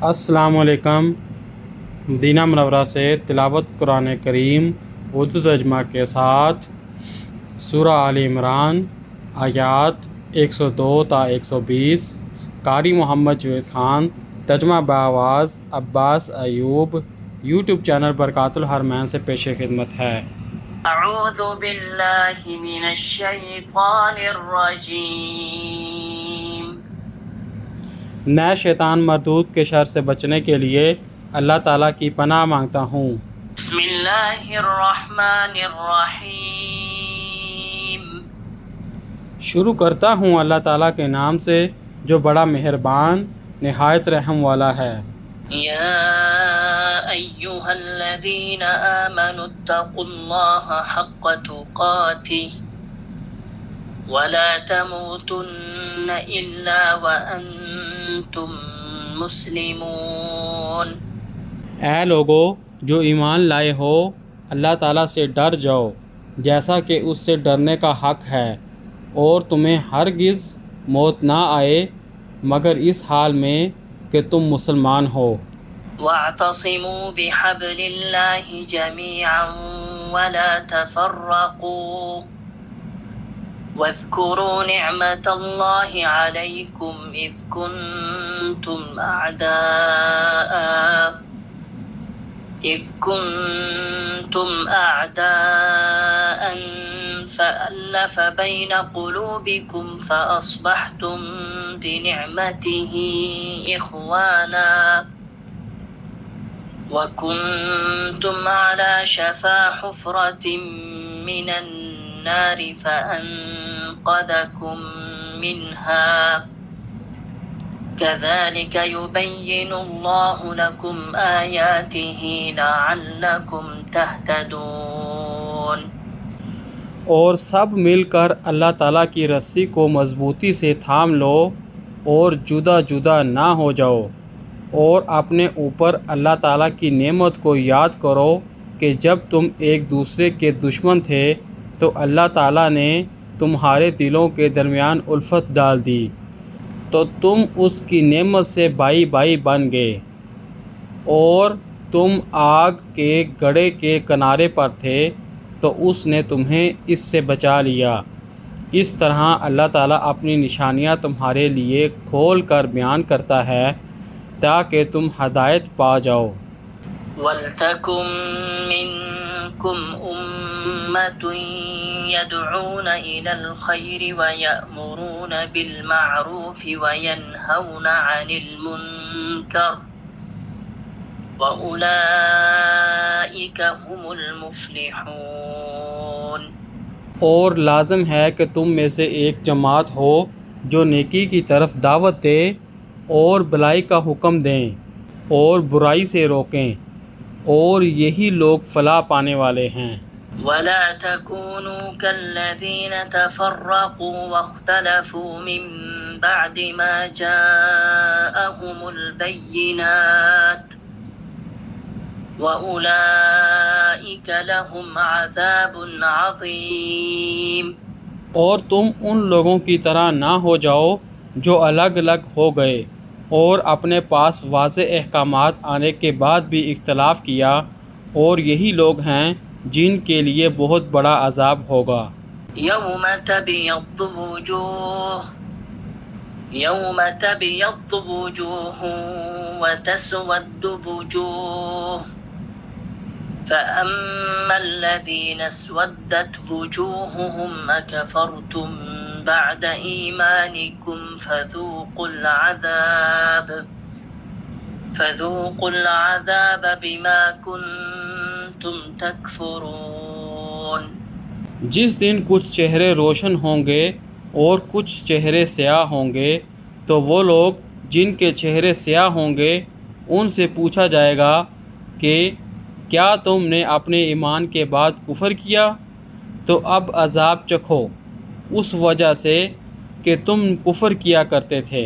السلام علیکم۔ مدینہ منورہ سے تلاوت قرآن کریم اردو ترجمہ کے ساتھ سورہ آل عمران آیات 102 تا 120۔ قاری محمد جاوید خان، ترجمہ بآواز عباس ایوب، یوٹیوب چینل برکات الحرمین سے پیش خدمت ہے۔ اعوذ باللہ من الشیطان الرجیم۔ میں شیطان مردود کے شر سے بچنے کے لیے اللہ تعالیٰ کی پناہ مانگتا ہوں۔ بسم اللہ الرحمن الرحیم۔ شروع کرتا ہوں اللہ تعالیٰ کے نام سے جو بڑا مہربان نہایت رحم والا ہے۔ یا ایہا الذین آمنوا اتقوا اللہ حق تقاتہ ولا تموتن الا وانتم مسلمون۔ اے لوگو جو ایمان لائے ہو، اللہ تعالیٰ سے ڈر جاؤ جیسا کہ اس سے ڈرنے کا حق ہے، اور تمہیں ہرگز موت نہ آئے مگر اس حال میں کہ تم مسلمان ہو۔ واعتصموا بحبل اللہ جميعا ولا تفرقوا واذكروا نعمة الله عليكم إذ كنتم أعداء فألف بين قلوبكم فأصبحتم بنعمته إخوانا وكنتم على شفا حفرة من النار فأنقذكم منها كذلك يبين الله لكم آياته لعلكم تهتدون۔ اور سب مل کر اللہ تعالیٰ کی رسی کو مضبوطی سے تھام لو اور جدا جدا نہ ہو جاؤ، اور اپنے اوپر اللہ تعالیٰ کی نعمت کو یاد کرو کہ جب تم ایک دوسرے کے دشمن تھے تو اللہ تعالیٰ نے تمہارے دلوں کے درمیان الفت ڈال دی، تو تم اس کی نعمت سے بھائی بھائی بن گئے، اور تم آگ کے گڑھے کے کنارے پر تھے تو اس نے تمہیں اس سے بچا لیا۔ اس طرح اللہ تعالیٰ اپنی نشانیاں تمہارے لیے کھول کر بیان کرتا ہے تاکہ تم ہدایت پا جاؤ۔ وَلْتَكُن مِّنكُمْ أُمَّةٌ يَدْعُونَ إِلَى الْخَيْرِ وَيَأْمُرُونَ بِالْمَعْرُوفِ وَيَنْهَوْنَ عَنِ الْمُنكَرِ وَأُولَئِكَ هُمُ الْمُفْلِحُونَ۔ اور لازم ہے کہ تم میں سے ایک جماعت ہو جو نیکی کی طرف دعوت دے اور بھلائی کا حکم دیں اور برائی سے روکیں، اور یہی لوگ فلاح پانے والے ہیں۔ وَلَا تَكُونُوا كَالَّذِينَ تَفَرَّقُوا وَاخْتَلَفُوا مِن بَعْدِ مَا جَاءَهُمُ الْبَيِّنَاتُ وَأُولَئِكَ لَهُمْ عَذَابٌ عَظِيمٌ۔ اور تم ان لوگوں کی طرح نہ ہو جاؤ جو الگ الگ ہو گئے اور اپنے پاس واضح احکامات آنے کے بعد بھی اختلاف کیا، اور یہی لوگ ہیں جن کے لیے بہت بڑا عذاب ہوگا۔ يَوْمَ تَبْيَضُّ وُجُوهٌ وَتَسْوَدُّ وُجُوهٌ فَأَمَّا الَّذِينَ اسْوَدَّتْ وُجُوهُهُمْ أَكَفَرْتُمْ بَعْدَ إِيمَانِكُمْ فَذُوقُوا الْعَذَابَ بِمَا كُنتُمْ تَكْفُرُونَ۔ جس دن کچھ چہرے روشن ہوں گے اور کچھ چہرے سیاہ ہوں گے، تو وہ لوگ جن کے چہرے سیاہ ہوں گے ان سے پوچھا جائے گا کہ کیا تم نے اپنے ایمان کے بعد کفر کیا؟ تو اب عذاب چکھو اس وجہ سے کہ تم کفر کیا کرتے تھے۔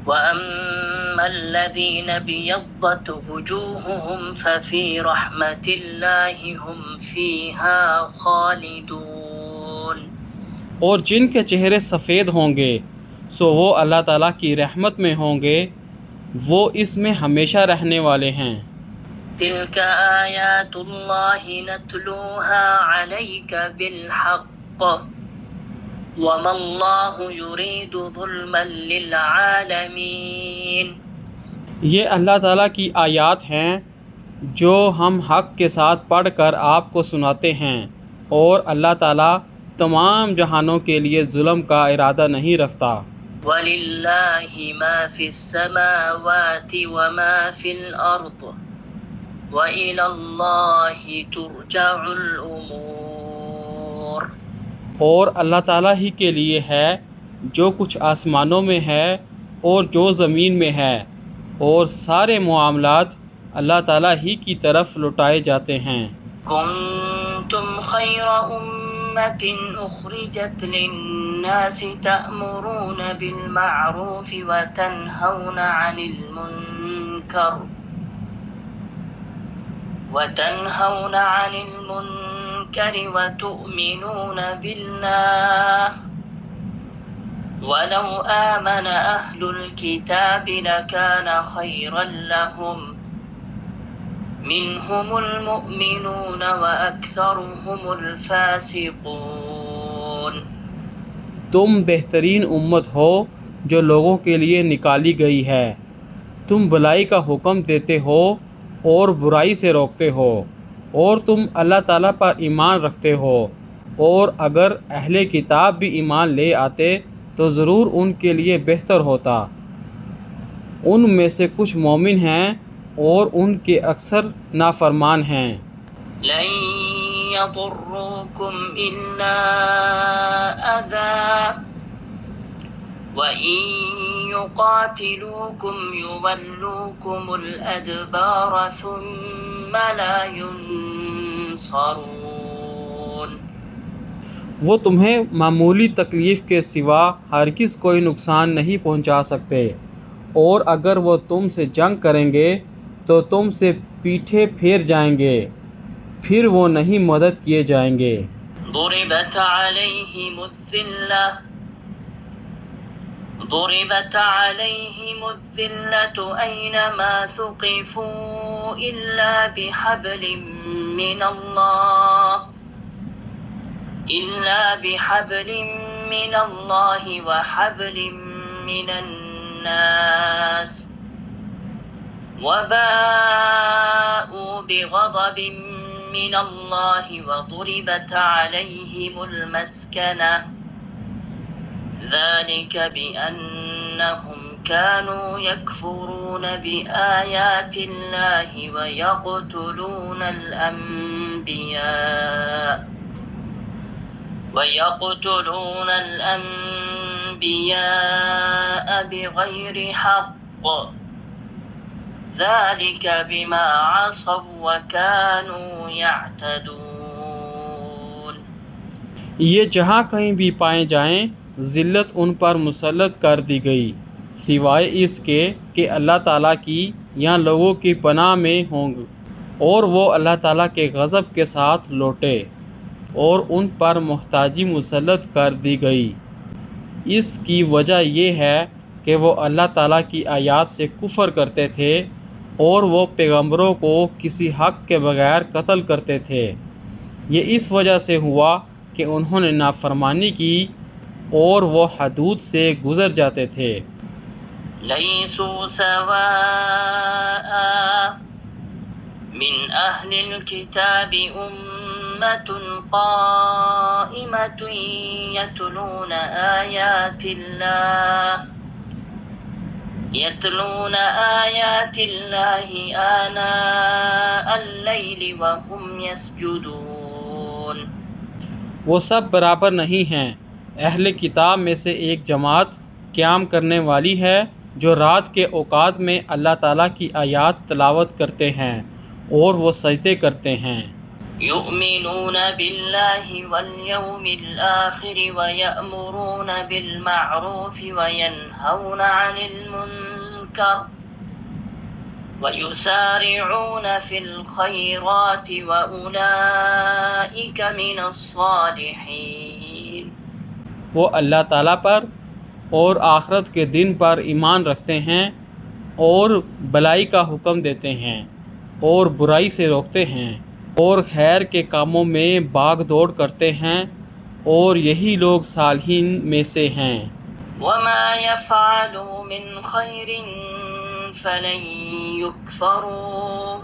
وَأَمَّا الَّذِينَ ابْيَضَّتْ وُجُوهُهُمْ فَفِي رَحْمَةِ اللَّهِ هُمْ فِيهَا خَالِدُونَ۔ اور جن کے چہرے سفید ہوں گے سو وہ اللہ تعالیٰ کی رحمت میں ہوں گے وہ اس میں ہمیشہ رہنے والے ہیں۔ تلك آیات اللہ نتلوها علیک بالحق وما اللہ یرید ظلما للعالمین۔ یہ اللہ تعالیٰ کی آیات ہیں جو ہم حق کے ساتھ پڑھ کر آپ کو سناتے ہیں، اور اللہ تعالیٰ تمام جہانوں کے لیے ظلم کا ارادہ نہیں رکھتا۔ وَلِلَّهِ مَا فِي السَّمَاوَاتِ وَمَا فِي الْأَرْضِ وَإِلَى اللَّهِ تُرْجَعُ الْأُمُورُ۔ اور اللہ تعالیٰ ہی کے لیے ہے جو کچھ آسمانوں میں ہے اور جو زمین میں ہے، اور سارے معاملات اللہ تعالیٰ ہی کی طرف لوٹائے جاتے ہیں۔ كنتم خير أمة أخرجت للناس تأمرون بالمعروف وتنهون عن المنكر وتؤمنون بالله ولو آمن أهل الكتاب لكان خيرا لهم منهم المؤمنون وأكثرهم الفاسقون۔ تم بہترین امت ہو جو لوگوں کے لیے نکالی گئی ہے، تم بھلائی کا حکم دیتے ہو اور برائی سے روکتے ہو، اور تم اللہ تعالیٰ پر ایمان رکھتے ہو، اور اگر اہل کتاب بھی ایمان لے آتے تو ضرور ان کے لیے بہتر ہوتا۔ ان میں سے کچھ مومن ہیں اور ان کے اکثر نافرمان ہیں۔ لن يضروكم إلا أذى وإن يقاتلوكم يولوكم الأدبار ثم لا ينصرون۔ وہ تمہیں معمولی تکلیف کے سوا ہرگز کوئی نقصان نہیں پہنچا سکتے، اور اگر وہ تم سے جنگ کریں گے تو تم سے پیٹھے پھیر جائیں گے، پھر وہ نہیں مدد کیے جائیں گے۔ ضربت عليهم الذلة أينما ثقفوا إلا بحبل من الله وحبل من الناس وباءوا بغضب من الله وضربت عليهم المسكنة ذلك بأنهم كانوا يكفرون بآيات الله ويقتلون الأنبياء بغير حق ذلك بما عصوا وكانوا يعتدون۔ یہ جہاں کہیں بھی پائے جائیں ذلت ان پر مسلط کر دی گئی، سوائے اس کے کہ اللہ تعالیٰ کی یا لوگوں کی پناہ میں ہوں، اور وہ اللہ تعالیٰ کے غضب کے ساتھ لوٹے، اور ان پر محتاجی مسلط کر دی گئی۔ اس کی وجہ یہ ہے کہ وہ اللہ تعالیٰ کی آیات سے کفر کرتے تھے، اور وہ پیغمبروں کو کسی حق کے بغیر قتل کرتے تھے۔ یہ اس وجہ سے ہوا کہ انہوں نے نافرمانی کی اور وہ حدود سے گزر جاتے تھے۔ لیسوا سواء من اہل الكتاب امة قائمة يتلون آیات اللہ آناء اللیل وهم یسجدون۔ وہ سب برابر نہیں ہیں۔ اہل کتاب میں سے ایک جماعت قیام کرنے والی ہے جو رات کے اوقات میں اللہ تعالیٰ کی آیات تلاوت کرتے ہیں اور وہ سجدے کرتے ہیں۔ یؤمنون باللہ والیوم الآخر ویأمرون بالمعروف وینہون عن المنکر ویسارعون فی الخیرات وأولئک من الصالحین۔ وہ اللہ تعالیٰ پر اور آخرت کے دن پر ایمان رکھتے ہیں اور بلائی کا حکم دیتے ہیں اور برائی سے روکتے ہیں اور خیر کے کاموں میں بھاگ دوڑ کرتے ہیں، اور یہی لوگ صالحین میں سے ہیں۔ وما يفعلوا من خير فلن يكفروه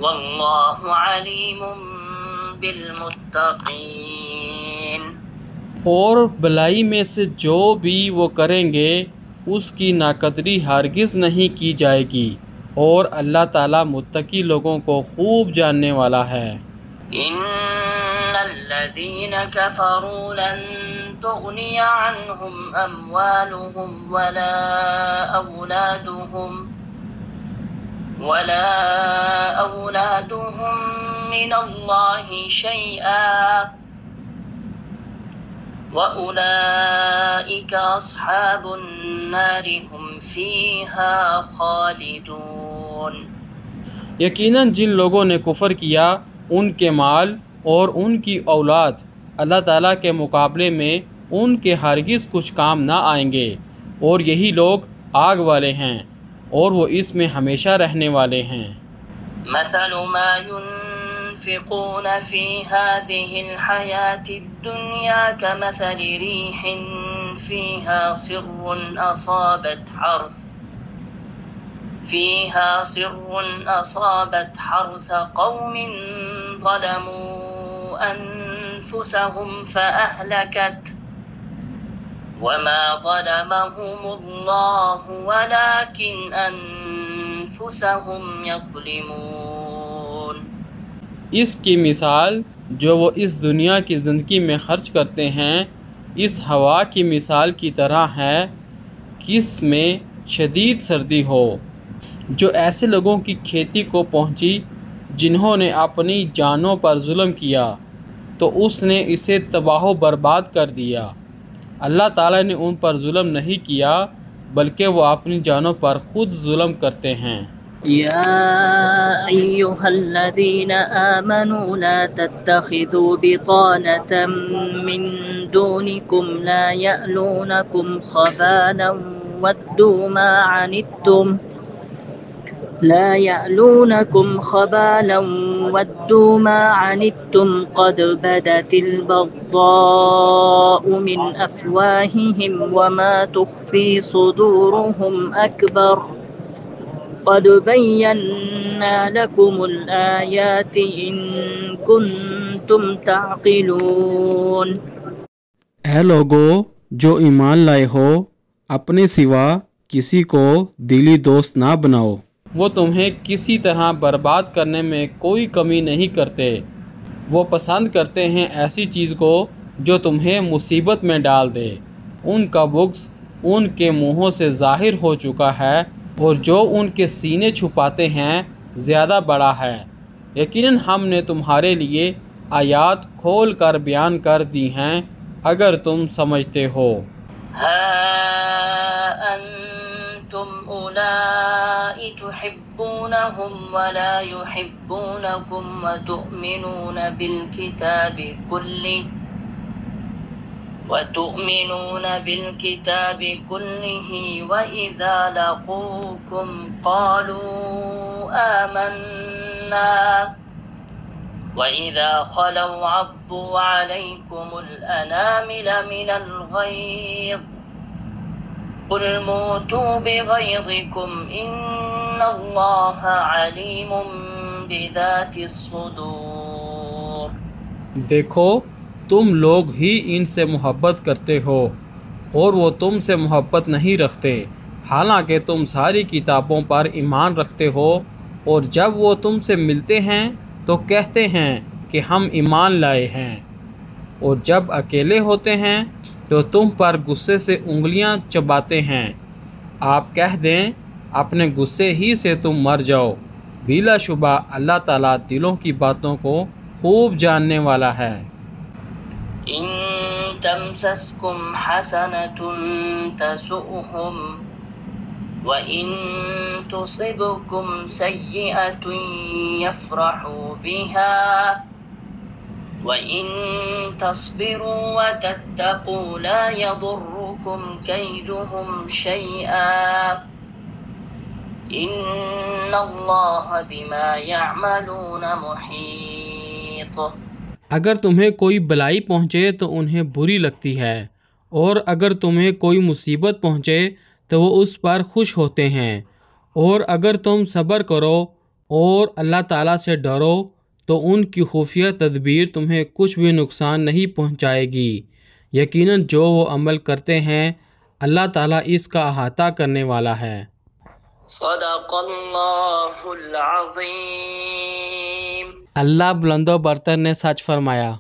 والله عليم بالمتقين۔ اور بلائی میں سے جو بھی وہ کریں گے اس کی ناقدری ہرگز نہیں کی جائے گی، اور اللہ تعالیٰ متقی لوگوں کو خوب جاننے والا ہے۔ ان الذين كفروا لن تغني عنهم اموالهم ولا اولادهم من الله شيئا وأولئك أصحاب النار هم فيها خالدون۔ یقیناً جن لوگوں نے کفر کیا ان کے مال اور ان کی اولاد اللہ تعالیٰ کے مقابلے میں ان کے ہرگز کچھ کام نہ آئیں گے، اور یہی لوگ آگ والے ہیں اور وہ اس میں ہمیشہ رہنے والے ہیں۔ مثل ما ينفقون في هذه الحياة الدنيا كمثل ريح فيها صر أصابت حرث قوم ظلموا أنفسهم فأهلكت وما ظلمهم الله ولكن أنفسهم يظلمون۔ اس کی مثال جو وہ اس دنیا کی زندگی میں خرچ کرتے ہیں اس ہوا کی مثال کی طرح ہے جس میں شدید سردی ہو، جو ایسے لوگوں کی کھیتی کو پہنچی جنہوں نے اپنی جانوں پر ظلم کیا تو اس نے اسے تباہ و برباد کر دیا۔ اللہ تعالیٰ نے ان پر ظلم نہیں کیا بلکہ وہ اپنی جانوں پر خود ظلم کرتے ہیں۔ يا أيها الذين آمنوا لا تتخذوا بطانة من دونكم لا يألونكم خبالا ودوا ما عنتم قد بدت البغضاء من أفواههم وما تخفي صدورهم أكبر قد بينا لكم الآيات إن كنتم تعقلون۔ اے لوگو جو ایمان لائے ہو، اپنے سوا کسی کو دلی دوست نہ بناؤ، وہ تمہیں کسی طرح برباد کرنے میں کوئی کمی نہیں کرتے۔ وہ پسند کرتے ہیں ایسی چیز کو جو تمہیں مصیبت میں ڈال دے۔ ان کا بغض ان کے منہوں سے ظاہر ہو چکا ہے، اور جو ان کے سینے چھپاتے ہیں زیادہ بڑا ہے۔ یقیناً ہم نے تمہارے لیے آیات کھول کر بیان کر دی ہیں اگر تم سمجھتے ہو۔ ها أنتم أولئك تحبونهم ولا يحبونكم وتؤمنون بالكتاب كله وإذا لقوكم قالوا آمنا وإذا خلوا عضوا عليكم الأنامل من الغيظ قل موتوا بغيظكم إن الله عليم بذات الصدور۔ دیکھو تم لوگ ہی ان سے محبت کرتے ہو اور وہ تم سے محبت نہیں رکھتے، حالانکہ تم ساری کتابوں پر ایمان رکھتے ہو، اور جب وہ تم سے ملتے ہیں تو کہتے ہیں کہ ہم ایمان لائے ہیں، اور جب اکیلے ہوتے ہیں تو تم پر غصے سے انگلیاں چباتے ہیں۔ آپ کہہ دیں اپنے غصے ہی سے تم مر جاؤ، بلا شبہ اللہ تعالیٰ دلوں کی باتوں کو خوب جاننے والا ہے۔ إن تمسسكم حسنة تسؤهم وإن تصبكم سيئة يفرحوا بها وإن تصبروا وتتقوا لا يضركم كيدهم شيئا إن الله بما يعملون محيط۔ اگر تمہیں کوئی بلائی پہنچے تو انہیں بری لگتی ہے، اور اگر تمہیں کوئی مصیبت پہنچے تو وہ اس پر خوش ہوتے ہیں، اور اگر تم صبر کرو اور اللہ تعالیٰ سے ڈرو تو ان کی خفیہ تدبیر تمہیں کچھ بھی نقصان نہیں پہنچائے گی۔ یقیناً جو وہ عمل کرتے ہیں اللہ تعالیٰ اس کا احاطہ کرنے والا ہے۔ صدق اللہ العظیم۔ اللہ بلند و برتر نے سچ فرمایا۔